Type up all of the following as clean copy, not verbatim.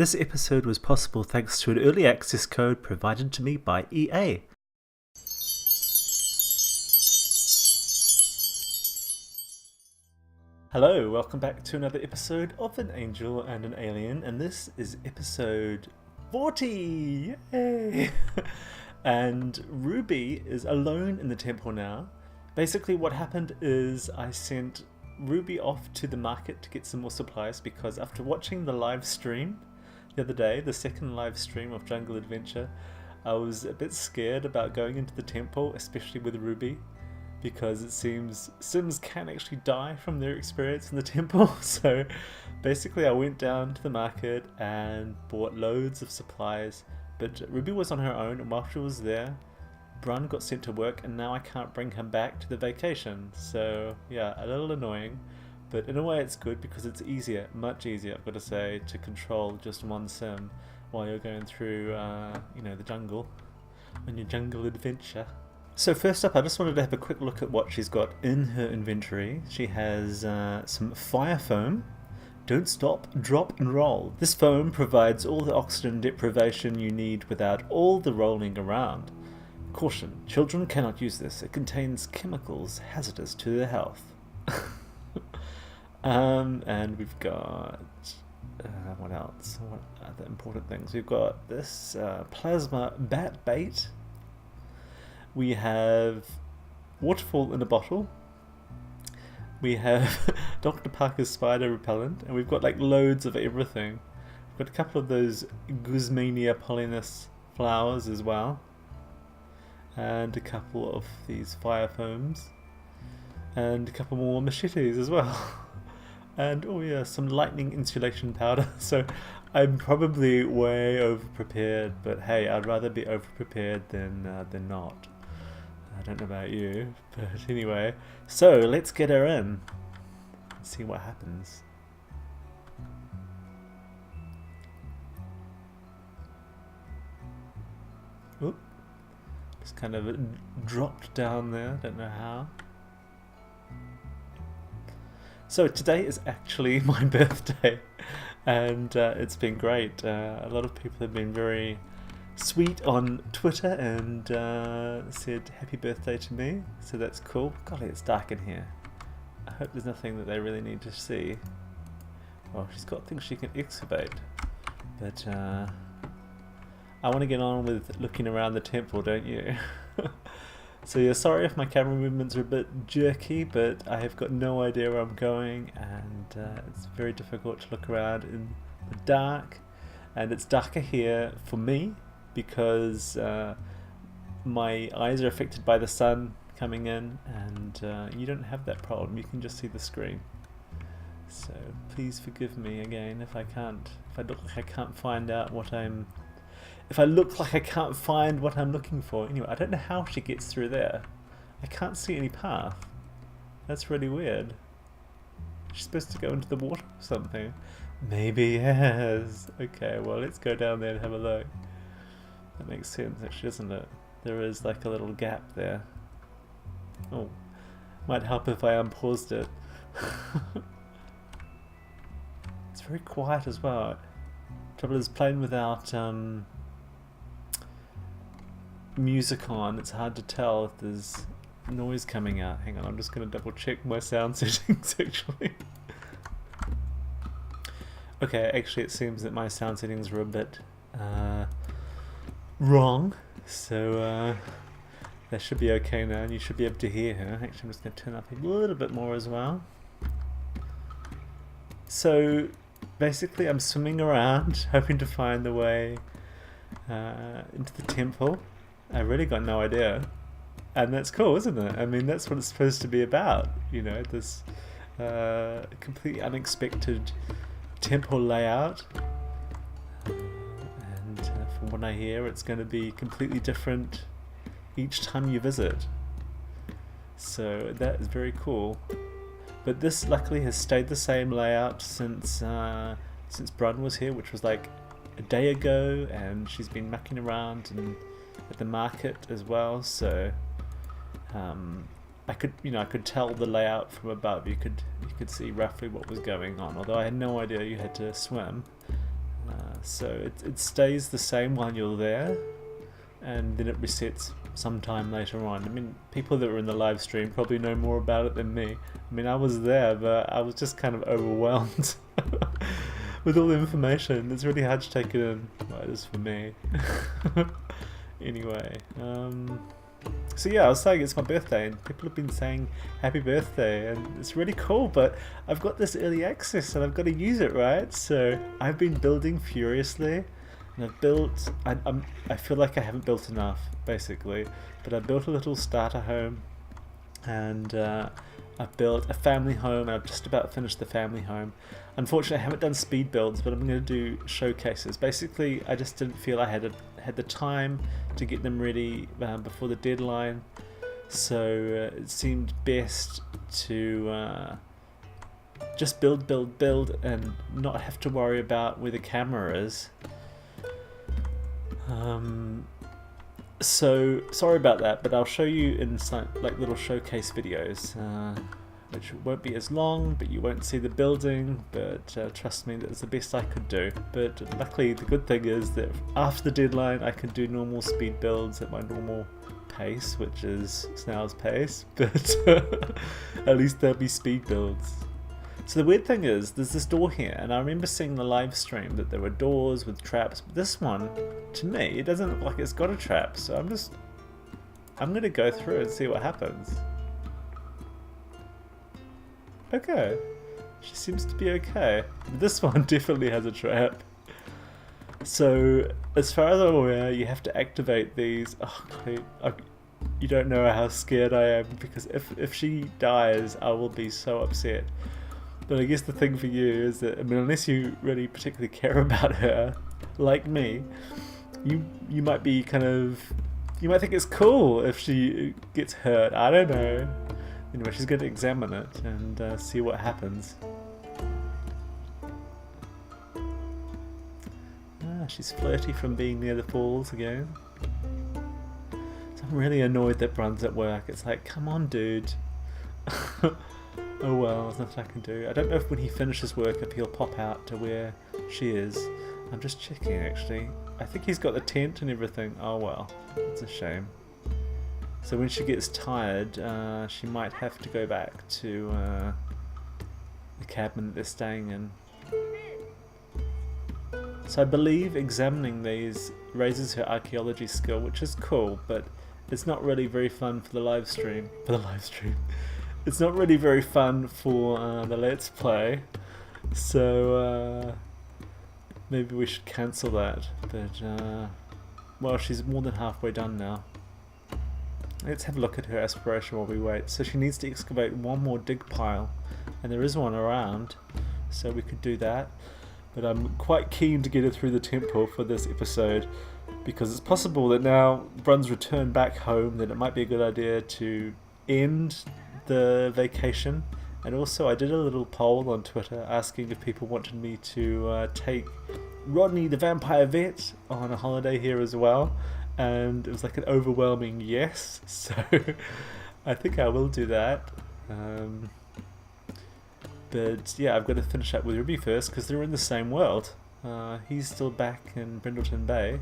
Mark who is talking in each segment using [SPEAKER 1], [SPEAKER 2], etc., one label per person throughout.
[SPEAKER 1] This episode was possible thanks to an early access code provided to me by EA. Hello, welcome back to another episode of An Angel and an Alien, and this is episode 40! Yay! And Ruby is alone in the temple now. Basically what happened is I sent Ruby off to the market to get some more supplies because after watching the live stream the other day, the second live stream of Jungle Adventure, I was a bit scared about going into the temple, especially with Ruby, because it seems Sims can actually die from their experience in the temple. So basically I went down to the market and bought loads of supplies, but Ruby was on her own, and while she was there, Brun got sent to work, and now I can't bring him back to the vacation. So yeah, a little annoying, but in a way it's good because it's easier, much easier, I've got to say, to control just one sim while you're going through, the jungle, on your jungle adventure. So first up, I just wanted to have a quick look at what she's got in her inventory. She has some fire foam. Don't stop, drop and roll. This foam provides all the oxygen deprivation you need without all the rolling around. Caution, children cannot use this. It contains chemicals hazardous to their health. And we've got, what else? What other important things? We've got this plasma bat bait. We have waterfall in a bottle. We have Dr. Parker's spider repellent, and we've got like loads of everything. We've got a couple of those Guzmania pollinus flowers as well, and a couple of these fire foams, and a couple more machetes as well. And oh yeah, some lightning insulation powder. So I'm probably way over prepared, but hey, I'd rather be over prepared than not. I don't know about you, but anyway. So let's get her in and see what happens. Oop. Just kind of dropped down there, don't know how. So today is actually my birthday, and it's been great. A lot of people have been very sweet on Twitter and said happy birthday to me, so that's cool. Golly, it's dark in here. I hope there's nothing that they really need to see. Well, she's got things she can excavate, but I want to get on with looking around the temple, don't you? So yeah, sorry if my camera movements are a bit jerky, but I have got no idea where I'm going, and it's very difficult to look around in the dark. And it's darker here for me because my eyes are affected by the sun coming in, and you don't have that problem. You can just see the screen. So please forgive me again if I look like I can't find out what I'm. If I look like I can't find what I'm looking for. Anyway, I don't know how she gets through there. I can't see any path. That's really weird. She's supposed to go into the water or something. Maybe yes. Okay, well let's go down there and have a look. That makes sense actually, doesn't it? There is like a little gap there. Oh, might help if I unpaused it. It's very quiet as well. Trouble is, playing without music on, it's hard to tell if there's noise coming out. Hang on, I'm just going to double check my sound settings actually. Okay, actually it seems that my sound settings were a bit wrong, so that should be okay now, and you should be able to hear her. Actually, I'm just going to turn up a little bit more as well. So basically I'm swimming around hoping to find the way into the temple. I really got no idea, and that's cool, isn't it? I mean, that's what it's supposed to be about, you know, this completely unexpected temple layout, and from what I hear it's going to be completely different each time you visit, so that is very cool. But this luckily has stayed the same layout since Brun was here, which was like a day ago, and she's been mucking around and at the market as well, so I could tell the layout from above. You could see roughly what was going on, although I had no idea you had to swim. So it stays the same while you're there, and then it resets sometime later on. I mean, people that were in the live stream probably know more about it than me. I mean, I was there, but I was just kind of overwhelmed with all the information. It's really hard to take it in. Well, it is for me. Anyway, so yeah, I was saying it's my birthday, and people have been saying happy birthday, and it's really cool, but I've got this early access and I've got to use it, right? So I've been building furiously, and I've built, I feel like I haven't built enough, basically, but I built a little starter home, and I've built a family home, and I've just about finished the family home. Unfortunately, I haven't done speed builds, but I'm going to do showcases. Basically, I just didn't feel I had the time to get them ready before the deadline, so it seemed best to just build, and not have to worry about where the camera is. So sorry about that, but I'll show you in some like little showcase videos, which won't be as long, but you won't see the building, but trust me, that's the best I could do. But luckily the good thing is that after the deadline I can do normal speed builds at my normal pace, which is snail's pace, but at least there'll be speed builds. So the weird thing is, there's this door here, and I remember seeing the live stream that there were doors with traps, but this one, to me, it doesn't look like it's got a trap, so I'm gonna go through and see what happens. Okay, she seems to be okay. This one definitely has a trap. So, as far as I'm aware, you have to activate these. Oh, you don't know how scared I am, because if she dies, I will be so upset. But I guess the thing for you is that, I mean, unless you really particularly care about her, like me, you might be you might think it's cool if she gets hurt. I don't know. Anyway, she's going to examine it and see what happens. She's flirty from being near the falls again. So I'm really annoyed that Brun's at work. It's like, come on, dude. Oh well, there's nothing I can do. I don't know if when he finishes work if he'll pop out to where she is. I'm just checking actually. I think he's got the tent and everything. Oh well, it's a shame. So when she gets tired, she might have to go back to the cabin that they're staying in. So I believe examining these raises her archaeology skill, which is cool, but it's not really very fun for the live stream. It's not really very fun for the Let's Play, so maybe we should cancel that. But well, she's more than halfway done now. Let's have a look at her aspiration while we wait. So she needs to excavate one more dig pile, and there is one around, so we could do that. But I'm quite keen to get her through the temple for this episode, because it's possible that now Brun's returned back home, that it might be a good idea to end the vacation. And also I did a little poll on Twitter asking if people wanted me to take Rodney the Vampire Vet on a holiday here as well, and it was like an overwhelming yes, so I think I will do that. But yeah, I've got to finish up with Ruby first, because they're in the same world. He's still back in Brindleton Bay.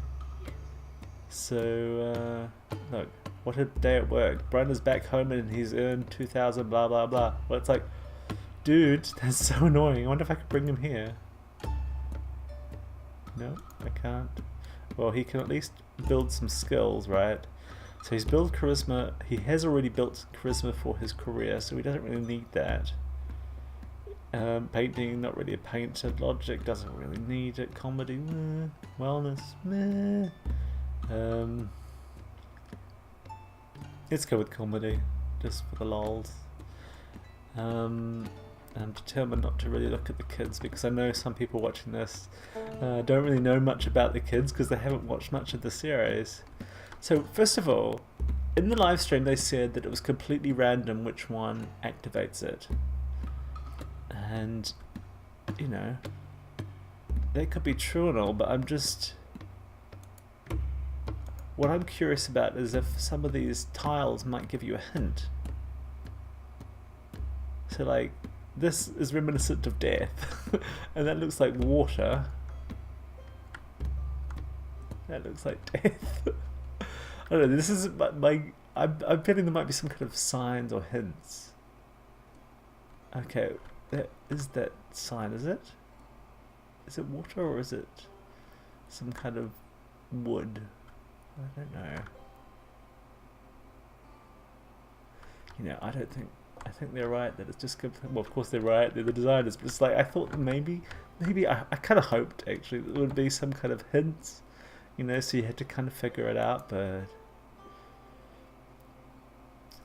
[SPEAKER 1] So look, what a day at work. Brun is back home and he's earned 2,000 blah blah blah. Well, it's like, dude, that's so annoying. I wonder if I could bring him here. No, I can't. Well, he can at least build some skills, right? So he's built charisma. He has already built charisma for his career, so he doesn't really need that. Painting, not really a painter. Logic, doesn't really need it. Comedy, meh. Wellness, meh. Let's go with comedy, just for the lols. I'm determined not to really look at the kids, because I know some people watching this don't really know much about the kids because they haven't watched much of the series. So first of all, in the live stream they said that it was completely random which one activates it. And, you know, that could be true and all, but what I'm curious about is if some of these tiles might give you a hint. So like, this is reminiscent of death, and that looks like water. That looks like death. I don't know, this is I'm betting there might be some kind of signs or hints. Okay, that is that sign, is it? Is it water or is it some kind of wood? I don't know. You know, I think they're right that it's just good. Well, of course they're right, they're the designers, but it's like I thought maybe I kind of hoped actually that there would be some kind of hints, you know, so you had to kind of figure it out, but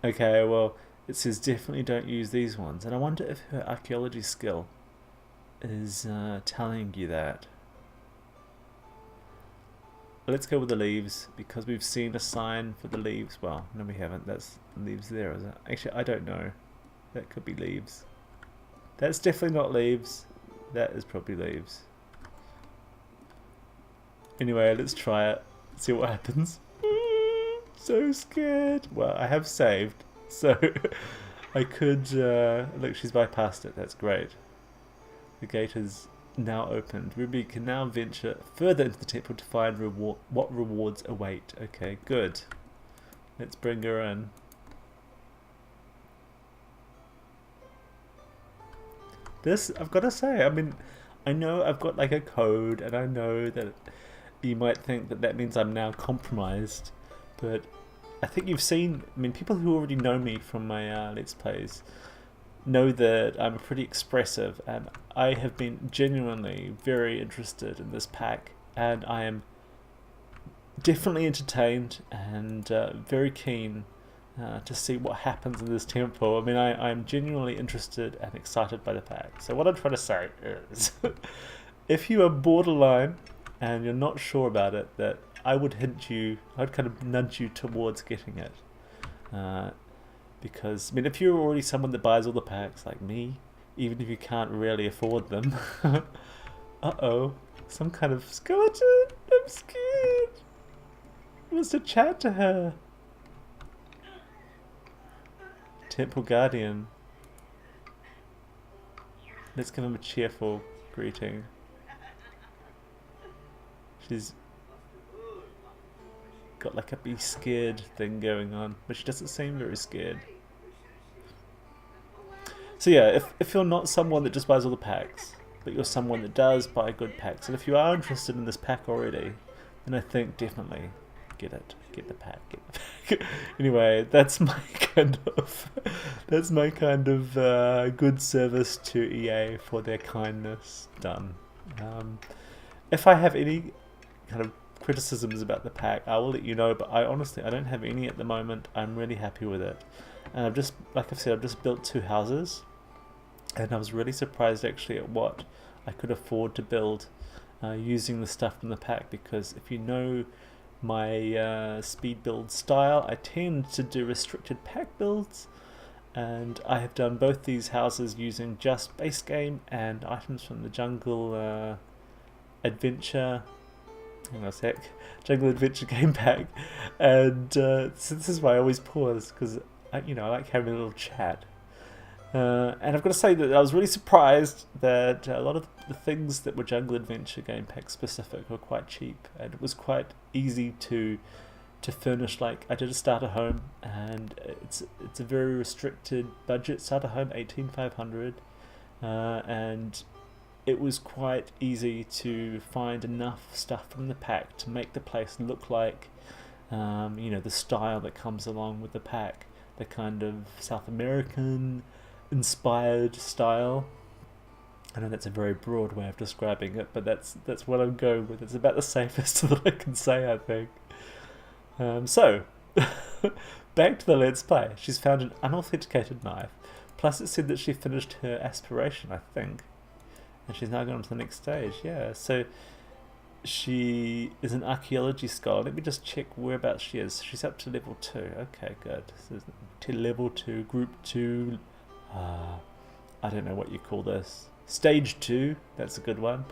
[SPEAKER 1] okay, well, it says definitely don't use these ones, and I wonder if her archaeology skill is telling you that. Let's go with the leaves, because we've seen a sign for the leaves. Well, no we haven't, that's the leaves there, is it? Actually, I don't know. That could be leaves. That's definitely not leaves. That is probably leaves. Anyway, let's try it, see what happens. So scared. Well, I have saved, so I could, look, she's bypassed it, that's great. The gate is now opened. Ruby can now venture further into the temple to find what rewards await. Okay, good. Let's bring her in. This, I've got to say, I mean, I know I've got like a code, and I know that you might think that that means I'm now compromised, but I think you've seen, I mean, people who already know me from my Let's Plays know that I'm pretty expressive, and I have been genuinely very interested in this pack, and I am definitely entertained and very keen to see what happens in this temple. I mean, I'm genuinely interested and excited by the pack. So what I'm trying to say is, if you are borderline and you're not sure about it, that I would hint you, I'd kind of nudge you towards getting it. Because, I mean, if you're already someone that buys all the packs, like me, even if you can't really afford them, uh-oh, some kind of skeleton, I'm scared. He wants to chat to her. Temple Guardian. Let's give him a cheerful greeting. She's got like a be scared thing going on, but she doesn't seem very scared. So yeah, if you're not someone that just buys all the packs, but you're someone that does buy good packs, and if you are interested in this pack already, then I think definitely get it. Get the pack. Anyway, that's my kind of good service to EA for their kindness done. If I have any kind of criticisms about the pack, I will let you know, but I don't have any at the moment. I'm really happy with it, and I've just, like I've said, I've just built 2 houses, and I was really surprised actually at what I could afford to build using the stuff from the pack, because if you know my speed build style, I tend to do restricted pack builds, and I have done both these houses using just base game and items from the jungle adventure, hang on a sec, jungle adventure game pack, and so this is why I always pause, because I like having a little chat. And I've got to say that I was really surprised that a lot of the things that were Jungle Adventure Game Pack specific were quite cheap, and it was quite easy to furnish. Like, I did a starter home, and it's a very restricted budget starter home, 18,500, and it was quite easy to find enough stuff from the pack to make the place look like the style that comes along with the pack, the kind of South American inspired style. I know that's a very broad way of describing it, but that's what I'm going with. It's about the safest that I can say, I think. So, back to the Let's Play. She's found an unauthenticated knife, plus it said that she finished her aspiration, I think, and she's now gone on to the next stage. Yeah, so she is an archaeology scholar. Let me just check whereabouts she is. She's up to level 2. Okay, good. So to level 2, group 2, I don't know what you call this. Stage 2, that's a good one.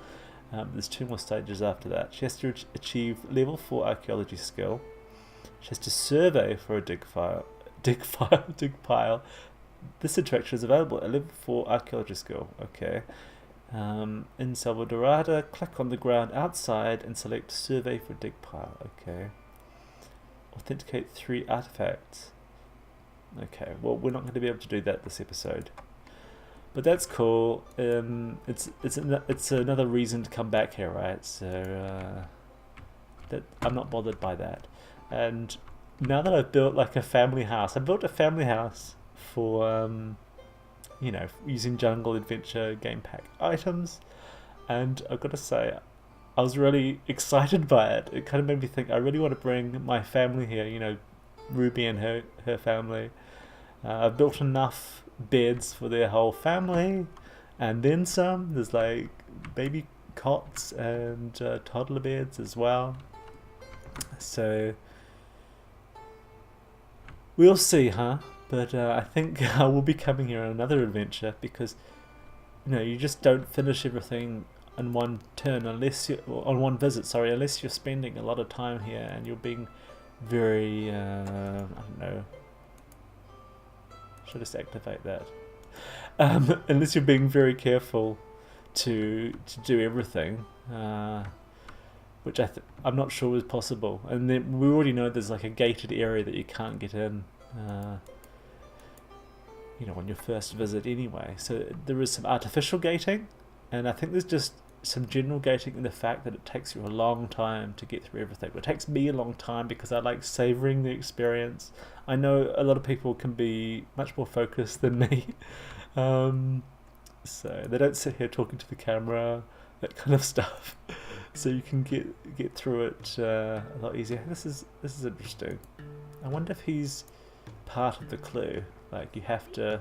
[SPEAKER 1] There's 2 more stages after that. She has to achieve level 4 archaeology skill. She has to survey for a dig pile. This interaction is available at level 4 archaeology skill. Okay. In Selvadorada, click on the ground outside and select survey for dig pile. Okay. Authenticate 3 artifacts. Okay, well, we're not going to be able to do that this episode, but that's cool. It's another reason to come back here, right? So that I'm not bothered by that. And now that I've built like a family house, I built a family house for you know, using Jungle Adventure game pack items, and I've got to say, I was really excited by it. It kind of made me think I really want to bring my family here, you know, Ruby and her family. I've built enough beds for their whole family, and then some. There's like baby cots and toddler beds as well. So we'll see, huh? But I think I will be coming here on another adventure, because you know, you just don't finish everything on one turn unless you on one visit. Sorry, unless you're spending a lot of time here and you're being very I don't know. Should I just activate that? Unless you're being very careful to do everything, which I'm not sure is possible. And then we already know there's like a gated area that you can't get in, you know, on your first visit anyway. So there is some artificial gating, and I think there's just some general gating in the fact that it takes you a long time to get through everything. It takes me a long time because I like savouring the experience. I know a lot of people can be much more focused than me, so they don't sit here talking to the camera, that kind of stuff. So you can get through it a lot easier. This is interesting. I wonder if he's part of the clue. Like, you have to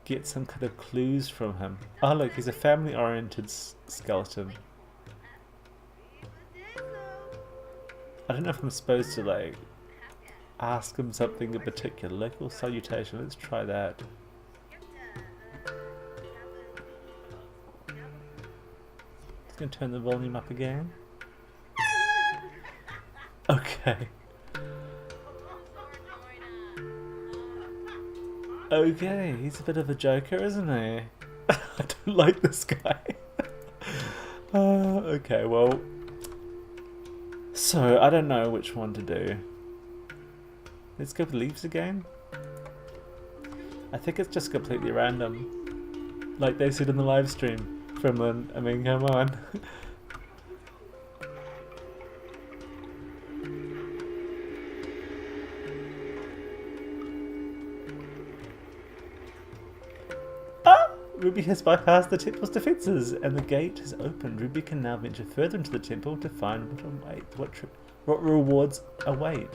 [SPEAKER 1] get some kind of clues from him. Oh look, he's a family-oriented skeleton. I don't know if I'm supposed to like ask him something in particular. Local salutation, let's try that. Just gonna turn the volume up again. Okay. Okay, he's a bit of a joker, isn't he? I don't like this guy. Okay, well, so I don't know which one to do. Let's go with leaves again. I think it's just completely random, like they said in the live stream. Frimlin, I mean, come on. Ruby has bypassed the temple's defences, and the gate has opened. Ruby can now venture further into the temple to find what rewards await.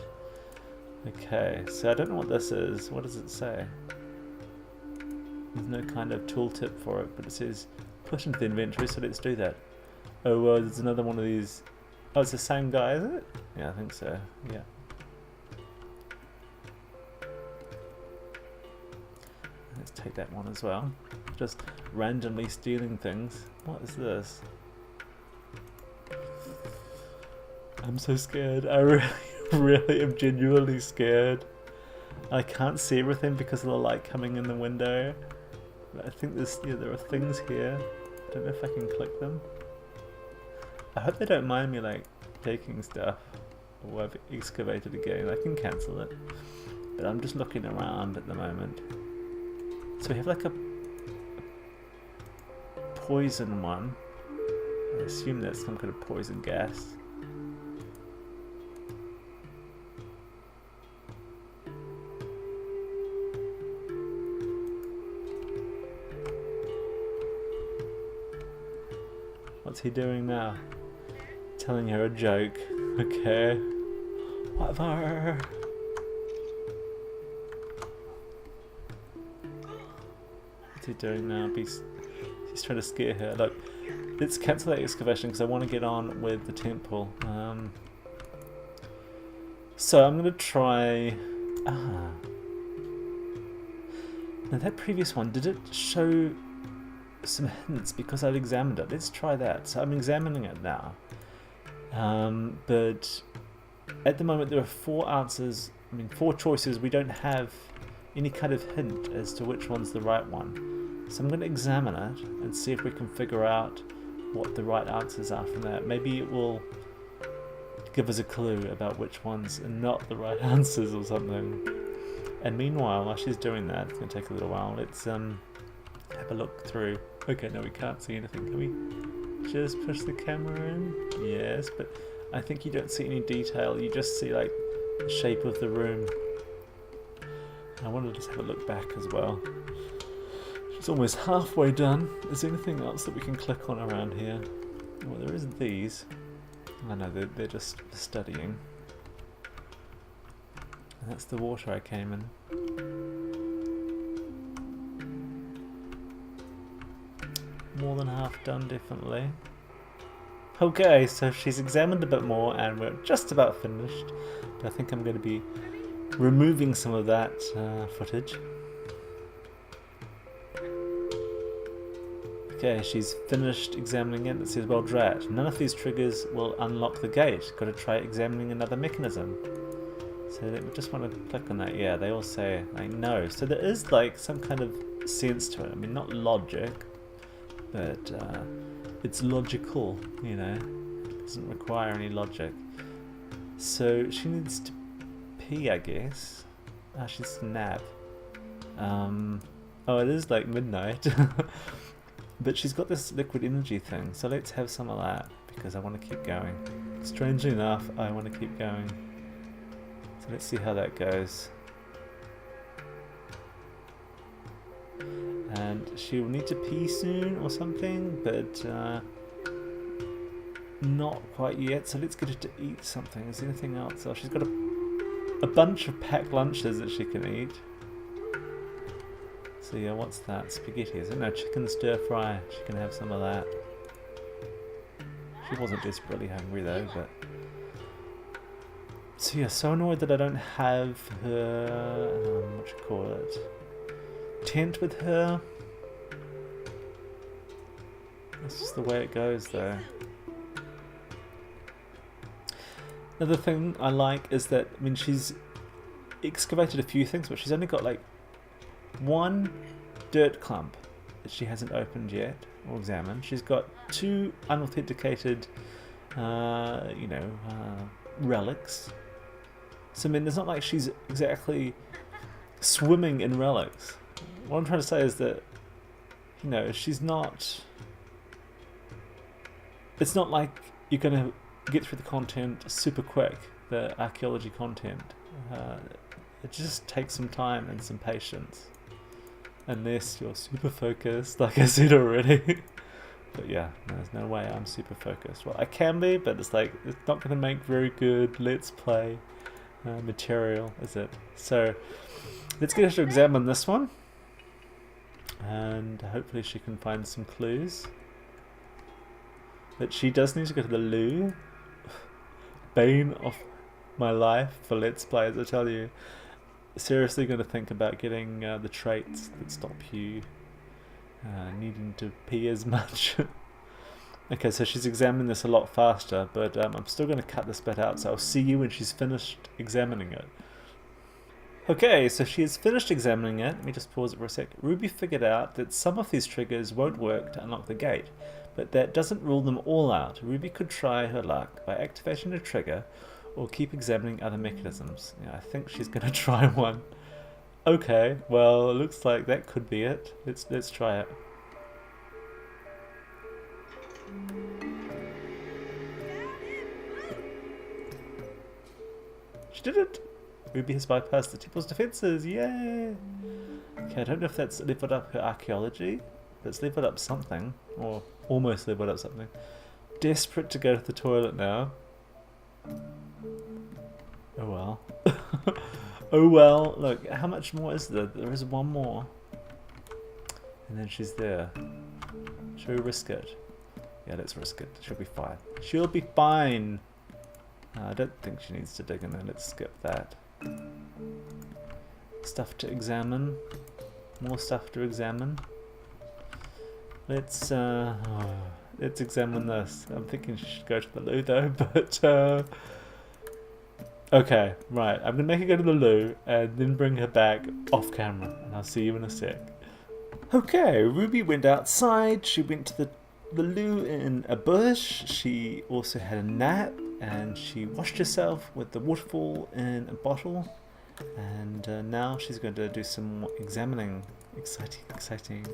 [SPEAKER 1] Okay, so I don't know what this is. What does it say? There's no kind of tooltip for it, but it says push into the inventory, so let's do that. Oh, well, there's another one of these. Oh, it's the same guy, is it? Yeah, I think so. Yeah. Let's take that one as well. Just randomly stealing things. What is this? I'm so scared. I really am genuinely scared. I can't see everything because of the light coming in the window. But I think there are things here. I don't know if I can click them. I hope they don't mind me like taking stuff. Oh, I've excavated again. I can cancel it. But I'm just looking around at the moment. So we have like a poison one. I assume that's some kind of poison gas. What's he doing now? Telling her a joke. Okay. Whatever. What's he doing now? He's trying to scare her. Look, let's cancel that excavation because I want to get on with the temple. So I'm going to try... Now that previous one, did it show some hints because I'd examined it? Let's try that. So I'm examining it now. But at the moment there are 4 answers, 4 choices. We don't have any kind of hint as to which one's the right one. So I'm going to examine it and see if we can figure out what the right answers are from that. Maybe it will give us a clue about which ones are not the right answers or something. And meanwhile, while she's doing that, it's going to take a little while, let's have a look through. Okay, no, we can't see anything. Can we just push the camera in? Yes, but I think you don't see any detail. You just see like the shape of the room. I want to just have a look back as well. She's almost halfway done. Is there anything else that we can click on around here? Well, there isn't these. I know, they're just studying. And that's the water I came in. More than half done, definitely. Okay, so she's examined a bit more and we're just about finished. But I think I'm going to be removing some of that footage. Okay, she's finished examining it. It says, well, drat. None of these triggers will unlock the gate. Got to try examining another mechanism. So we just want to click on that. Yeah, they all say, like, no. So there is, like, some kind of sense to it. I mean, not logic, but it's logical, you know. It doesn't require any logic. So she needs to pee, I guess. Ah, she's a nap. Oh, it is, like, midnight. But she's got this liquid energy thing, so let's have some of that, because I want to keep going. Strangely enough, I want to keep going. So let's see how that goes. And she'll need to pee soon or something, but not quite yet, so let's get her to eat something. Is there anything else? Oh, she's got a bunch of packed lunches that she can eat. So yeah, what's that? Spaghetti, is it? No, chicken stir fry. She can have some of that. She wasn't desperately hungry though, but... So yeah, so annoyed that I don't have her... what you call it? Tent with her. That's just the way it goes though. Another thing I like is that, I mean, she's excavated a few things, but she's only got like one dirt clump that she hasn't opened yet or examined. She's got two unauthenticated, relics. So I mean, it's not like she's exactly swimming in relics. What I'm trying to say is that, you know, she's not... It's not like you're going to get through the content super quick, the archaeology content. It just takes some time and some patience. Unless you're super focused, like I said already. But yeah, there's no way I'm super focused. Well, I can be, but it's like, it's not going to make very good Let's Play material, is it? So, let's get her to examine this one. And hopefully she can find some clues. But she does need to go to the loo. Bane of my life for Let's Plays, I tell you. Seriously going to think about getting the traits that stop you needing to pee as much. Okay, so she's examining this a lot faster, but I'm still going to cut this bit out, so I'll see you when she's finished examining it. Okay, so she has finished examining it. Let me just pause it for a sec. Ruby figured out that some of these triggers won't work to unlock the gate, but that doesn't rule them all out. Ruby could try her luck by activating a trigger or keep examining other mechanisms. Yeah, I think she's going to try one. Okay, well, it looks like that could be it. Let's try it. She did it! Ruby has bypassed the temple's defenses, yay! Okay, I don't know if that's leveled up her archaeology, but it's leveled up something, or almost leveled up something. Desperate to go to the toilet now. Oh well. Oh well, look, how much more is there? There is one more. And then she's there. Shall we risk it? Yeah, let's risk it. She'll be fine. She'll be fine! I don't think she needs to dig in there. Let's skip that. Stuff to examine. More stuff to examine. Let's examine this. I'm thinking she should go to the loo though, but okay, right. I'm gonna make her go to the loo and then bring her back off camera, and I'll see you in a sec. Okay, Ruby went outside, she went to the loo in a bush, she also had a nap, and she washed herself with the waterfall in a bottle, and now she's going to do some more examining. Exciting, exciting.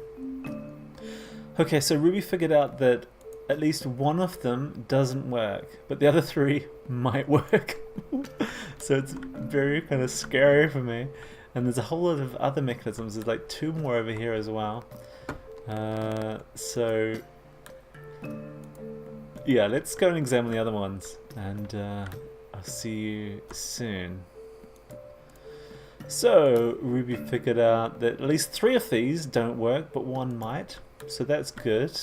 [SPEAKER 1] Okay, so Ruby figured out that at least one of them doesn't work, but the other three might work. So it's very kind of scary for me. And there's a whole lot of other mechanisms. There's like 2 more over here as well. So yeah, let's go and examine the other ones, and I'll see you soon. So Ruby figured out that at least 3 of these don't work, but 1 might. So that's good.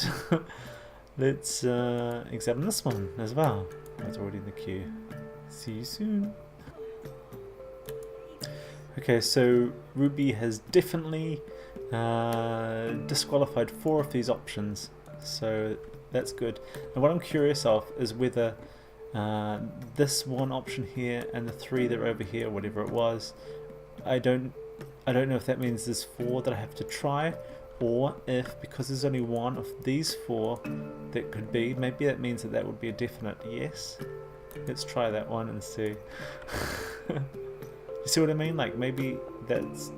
[SPEAKER 1] Let's examine this one as well. It's already in the queue. See you soon. Okay, so Ruby has definitely disqualified 4 of these options, so that's good. And what I'm curious of is whether this one option here and the 3 that are over here, whatever it was, I don't know if that means there's 4 that I have to try, or if because there's only 1 of these 4 that could be, maybe that means that would be a definite yes. Let's try that one and see. You see what I mean? Like maybe that's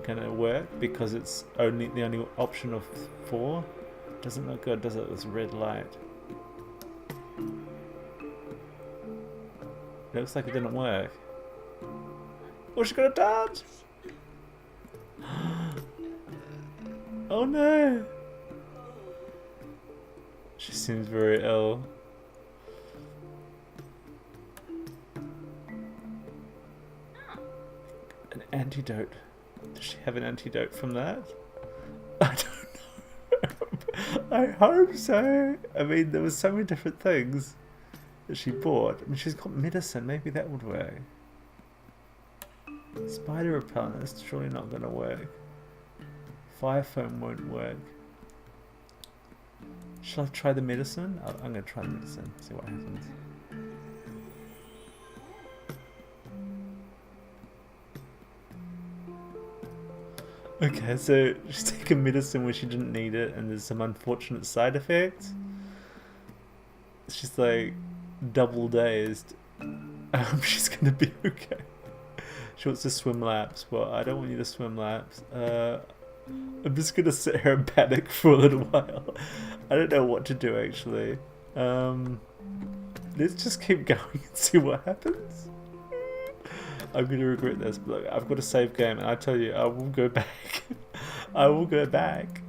[SPEAKER 1] gonna work because it's the only option of 4. Doesn't look good, does it? This red light. It looks like it didn't work. Oh, she got a dart! Oh no! She seems very ill. An antidote. Does she have an antidote from that? I don't know. I hope so. I mean, there was so many different things that she bought. I mean, she's got medicine. Maybe that would work. Spider repellent. That's surely not going to work. Fire foam won't work. Shall I try the medicine? I'm going to try the medicine. See what happens. Okay, so she's taken medicine where she didn't need it, and there's some unfortunate side effects. She's like double dazed. I hope she's gonna be okay. She wants to swim laps. Well, I don't want you to swim laps. I'm just gonna sit here and panic for a little while. I don't know what to do actually. Let's just keep going and see what happens. I'm going to regret this, but look, I've got a save game, and I tell you, I will go back. I will go back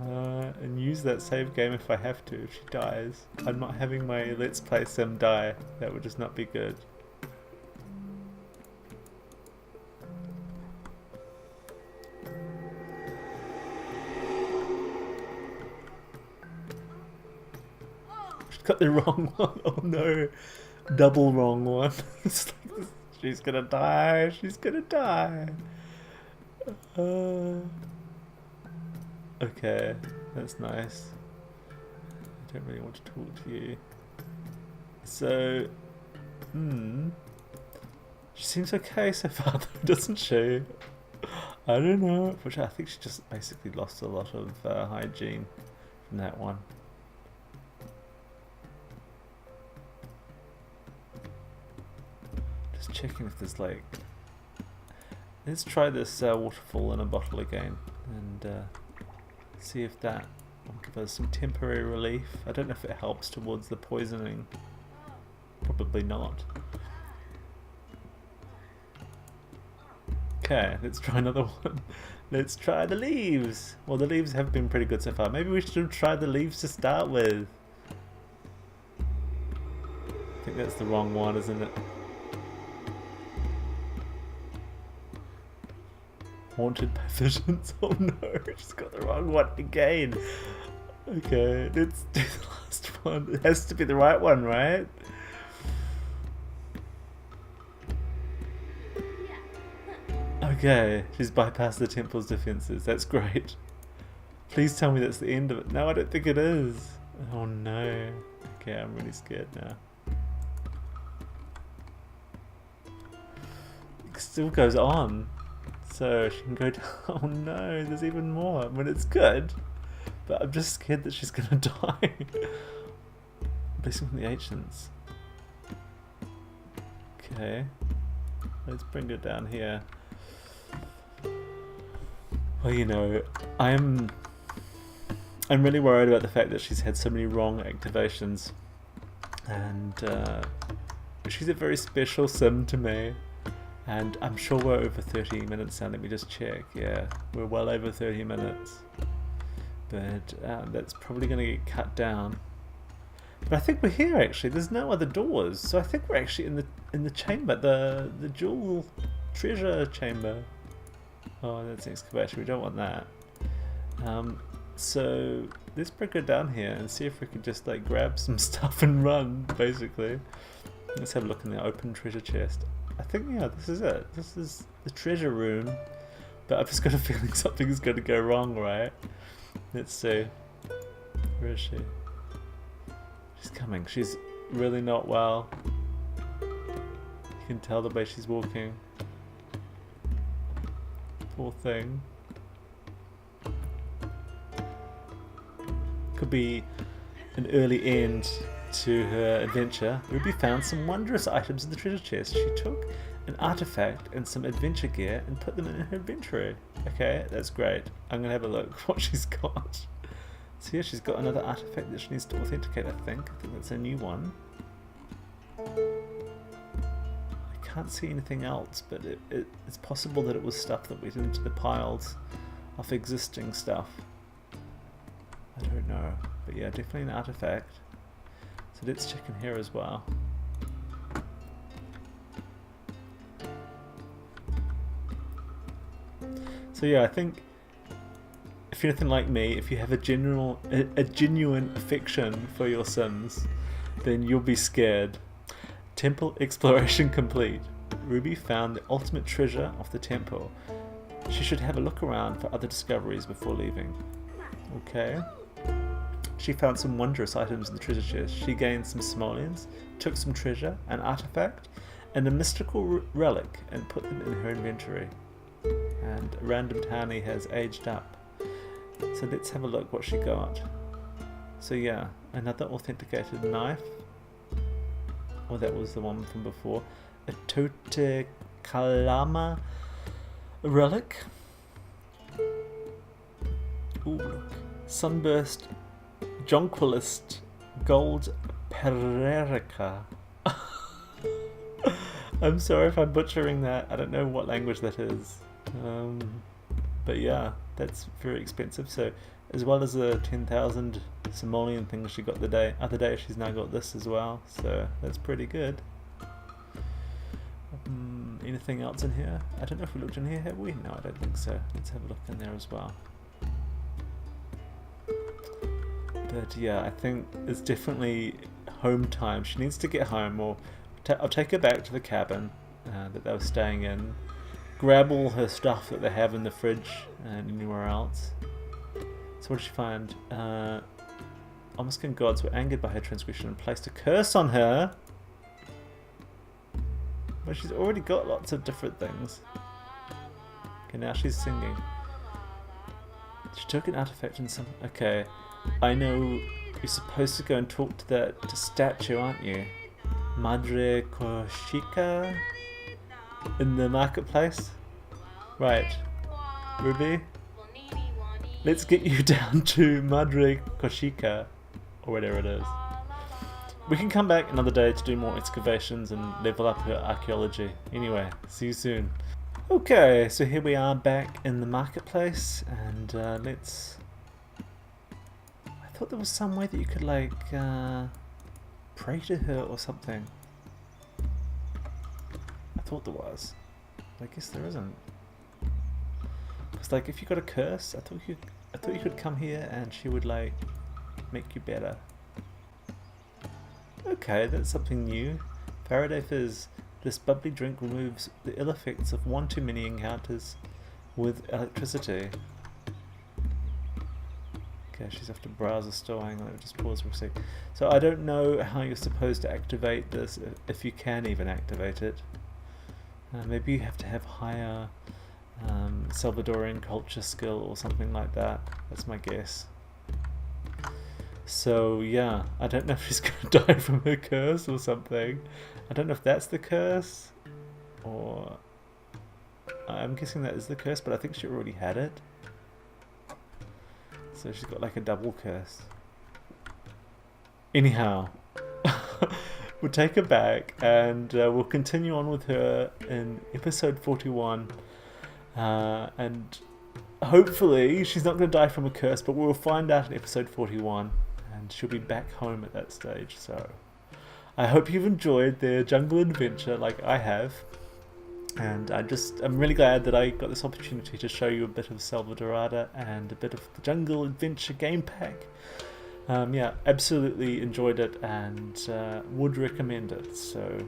[SPEAKER 1] and use that save game if I have to, if she dies. I'm not having my Let's Play Sim die. That would just not be good. She's got the wrong one. Oh no. Double wrong one. It's like this. She's gonna die, she's gonna die. Okay, that's nice. I don't really want to talk to you. So, she seems okay so far though, doesn't she? I don't know, which I think she just basically lost a lot of hygiene from that one. Checking if there's like, let's try this waterfall in a bottle again and see if that will give us some temporary relief. I don't know if it helps towards the poisoning. Probably not. Okay, let's try another one. Let's try the leaves. Well, the leaves have been pretty good so far. Maybe we should have tried the leaves to start with. I think that's the wrong one, isn't it? Haunted by visions. Oh no, she's got the wrong one again. Okay, let's do the last one. It has to be the right one, right? Okay, she's bypassed the temple's defenses. That's great. Please tell me that's the end of it. No, I don't think it is. Oh no. Okay, I'm really scared now. It still goes on. So she can go down. Oh no, there's even more. I mean, it's good, but I'm just scared that she's gonna die. Blessing from the ancients. Okay, let's bring her down here. Well, you know, I'm really worried about the fact that she's had so many wrong activations, and she's a very special sim to me. And I'm sure we're over 30 minutes now. Let me just check. Yeah, we're well over 30 minutes, but that's probably going to get cut down. But I think we're here actually. There's no other doors, so I think we're actually in the chamber, the jewel treasure chamber. Oh, that's an excavation. We don't want that. So let's bring her down here and see if we can just like grab some stuff and run. Basically, let's have a look in the open treasure chest. I think yeah, this is it. This is the treasure room. But I've just got a feeling something's going to go wrong, right? Let's see. Where is she? She's coming. She's really not well. You can tell the way she's walking. Poor thing. Could be an early end to her adventure. Ruby found some wondrous items in the treasure chest. She took an artifact and some adventure gear and put them in her inventory. Okay, that's great. I'm gonna have a look what she's got. So yeah, she's got another artifact that she needs to authenticate, I think. I think that's a new one. I can't see anything else, but it's possible that it was stuff that went into the piles of existing stuff. I don't know. But yeah, definitely an artifact. So let's check in here as well. So yeah, I think if you're anything like me, if you have a genuine affection for your Sims, then you'll be scared. Temple exploration complete. Ruby found the ultimate treasure of the temple. She should have a look around for other discoveries before leaving. Okay. She found some wondrous items in the treasure chest. She gained some simoleons, took some treasure, an artifact, and a mystical relic, and put them in her inventory. And Random Townie has aged up. So let's have a look what she got. So yeah, another authenticated knife. Oh, that was the one from before. A Tote Kalama relic. Ooh, look. Sunburst Jonquilist Gold Pererica. I'm sorry if I'm butchering that. I don't know what language that is. But yeah, that's very expensive. So as well as the 10,000 simoleon things she got the other day, she's now got this as well. So that's pretty good. Anything else in here? I don't know if we looked in here, have we? No, I don't think so. Let's have a look in there as well. But yeah, I think it's definitely home time. She needs to get home, or I'll take her back to the cabin that they were staying in, grab all her stuff that they have in the fridge and anywhere else. So what did she find? Almaskin gods were angered by her transgression and placed a curse on her. Well, she's already got lots of different things. Okay, now she's singing. She took an artifact and some... Okay, I know you're supposed to go and talk to that statue, aren't you? Madre Koshika? In the marketplace? Right. Ruby? Let's get you down to Madre Koshika, or whatever it is. We can come back another day to do more excavations and level up her archaeology. Anyway, see you soon. Okay, so here we are back in the marketplace, and let's... I thought there was some way that you could like pray to her or something. I thought there was. I guess there isn't. Because like if you got a curse, I thought you could come here and she would like make you better. Okay, that's something new. Faraday Fizz. This bubbly drink removes the ill effects of one too many encounters with electricity. Okay, she's off to browse the store. Hang on, let me just pause for a sec. So I don't know how you're supposed to activate this, if you can even activate it. Maybe you have to have higher Salvadorian culture skill or something like that. That's my guess. So yeah, I don't know if she's going to die from her curse or something. I don't know if that's the curse, or I'm guessing that is the curse, but I think she already had it. So she's got like a double curse. Anyhow, we'll take her back and we'll continue on with her in episode 41. And hopefully she's not going to die from a curse, but we'll find out in episode 41. And she'll be back home at that stage. So I hope you've enjoyed the jungle adventure like I have. And I'm really glad that I got this opportunity to show you a bit of Selvadorada and a bit of the jungle adventure game pack. Yeah, absolutely enjoyed it and would recommend it. So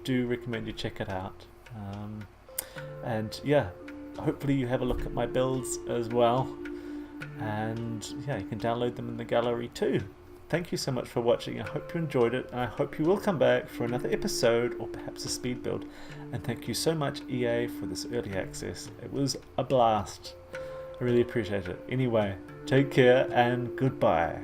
[SPEAKER 1] do recommend you check it out. And yeah, hopefully you have a look at my builds as well. And yeah, you can download them in the gallery too. Thank you so much for watching. I hope you enjoyed it, and I hope you will come back for another episode or perhaps a speed build. And thank you so much, EA, for this early access. It was a blast. I really appreciate it. Anyway, take care and goodbye.